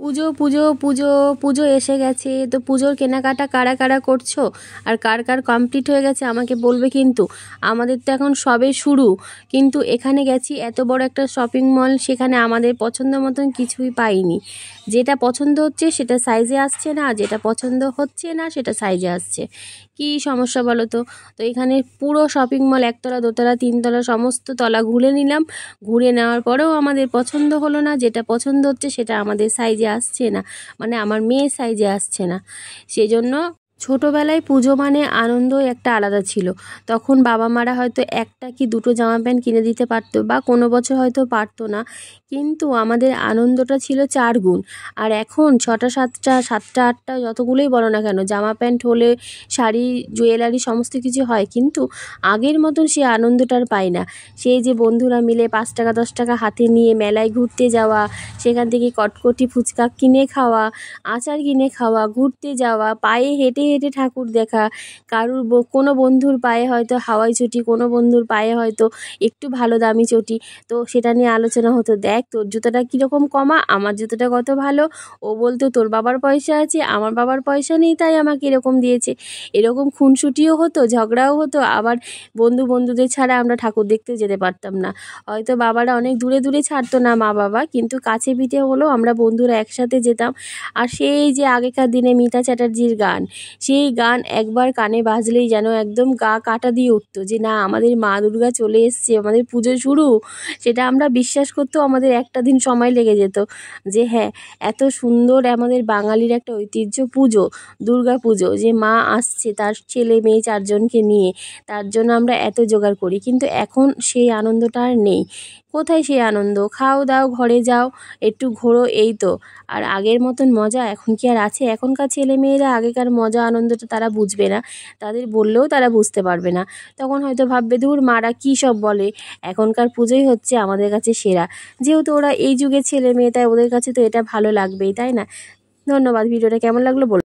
পুজো পুজো পুজো পুজো এসে গেছে, তো পুজোর কেনাকাটা কারা কারা করছো আর কার কার কমপ্লিট হয়ে গেছে আমাকে বলবে। কিন্তু আমাদের তো এখন সবে শুরু। কিন্তু এখানে গেছি এত বড় একটা শপিং মল, সেখানে আমাদের পছন্দ মতন কিছুই পাইনি। যেটা পছন্দ হচ্ছে সেটা সাইজে আসছে না, যেটা পছন্দ হচ্ছে না সেটা সাইজে আসছে। কি সমস্যা বলো তো? তো এখানে পুরো শপিং মল একতলা দোতলা তিনতলা সমস্ত তলা ঘুরে নিলাম। ঘুরে নেওয়ার পরেও আমাদের পছন্দ হলো না। যেটা পছন্দ হচ্ছে সেটা আমাদের সাইজে আসছে না, মানে আমার মেয়ের সাইজে আসছে না। সেজন্য ছোটোবেলায় পুজো মানে আনন্দই একটা আলাদা ছিল। তখন বাবা মারা হয়তো একটা কি দুটো জামা প্যান্ট কিনে দিতে পারতো, বা কোনো বছর হয়তো পারতো না, কিন্তু আমাদের আনন্দটা ছিল 4 গুণ। আর এখন 6টা 7টা 7টা 8টা যতগুলোই বলো না কেন, জামা প্যান্ট হলে শাড়ি জুয়েলারি সমস্ত কিছু হয়, কিন্তু আগের মতন সে আনন্দটা আর পাই না। সেই যে বন্ধুরা মিলে 5 টাকা 10 টাকা হাতে নিয়ে মেলায় ঘুরতে যাওয়া, সেখান থেকে কটকটি ফুচকা কিনে খাওয়া, আচার কিনে খাওয়া, ঘুরতে যাওয়া, পায়ে হেঁটে হেঁটে ঠাকুর দেখা, কারুর কোনো বন্ধুর পায়ে হয়তো হাওয়াই চটি, কোনো বন্ধুর পায়ে হয়তো একটু ভালো দামি চটি, তো সেটা নিয়ে আলোচনা হতো। দেখ তোর জুতোটা কীরকম কমা, আমার জুতোটা কত ভালো। ও বলতো তোর বাবার পয়সা আছে, আমার বাবার পয়সা নেই, তাই আমাকে এরকম দিয়েছে। এরকম খুনসুটিও হতো, ঝগড়াও হতো। আবার বন্ধুদের ছাড়া আমরা ঠাকুর দেখতে যেতে পারতাম না। হয়তো বাবারা অনেক দূরে দূরে ছাড়তো না মা বাবা, কিন্তু কাছে পিঠে হলেও আমরা বন্ধুরা একসাথে যেতাম। আর সেই যে আগেকার দিনে মিতা চ্যাটার্জির গান, সেই গান একবার কানে বাজলেই যেন একদম গা কাটা দিয়ে উঠতো, যে না আমাদের মা দুর্গা চলে এসছে, আমাদের পুজো শুরু। সেটা আমরা বিশ্বাস করতেও আমাদের একটা দিন সময় লেগে যেত, যে হ্যাঁ এত সুন্দর আমাদের বাঙালির একটা ঐতিহ্য পুজো, দুর্গা পুজো, যে মা আসছে তার ছেলে মেয়ে 4 জনকে নিয়ে, তার জন্য আমরা এত জোগাড় করি। কিন্তু এখন সেই আনন্দটা আর নেই। কোথায় সেই আনন্দ? খাও দাও ঘরে যাও, একটু ঘোরো, এই তো। আর আগের মতন মজা এখন কি আর আছে? এখনকার ছেলেমেয়েরা আগেকার মজা আনন্দটা তারা বুঝবে না, তাদের বললেও তারা বুঝতে পারবে না। তখন হয়তো ভাববে ধুর মারা কী সব বলে, এখনকার পুজোই হচ্ছে আমাদের কাছে সেরা। যেহেতু ওরা এই যুগের ছেলে মেয়ে, তাই ওদের কাছে তো এটা ভালো লাগবেই, তাই না? ধন্যবাদ। ভিডিওটা কেমন লাগলো বলুন।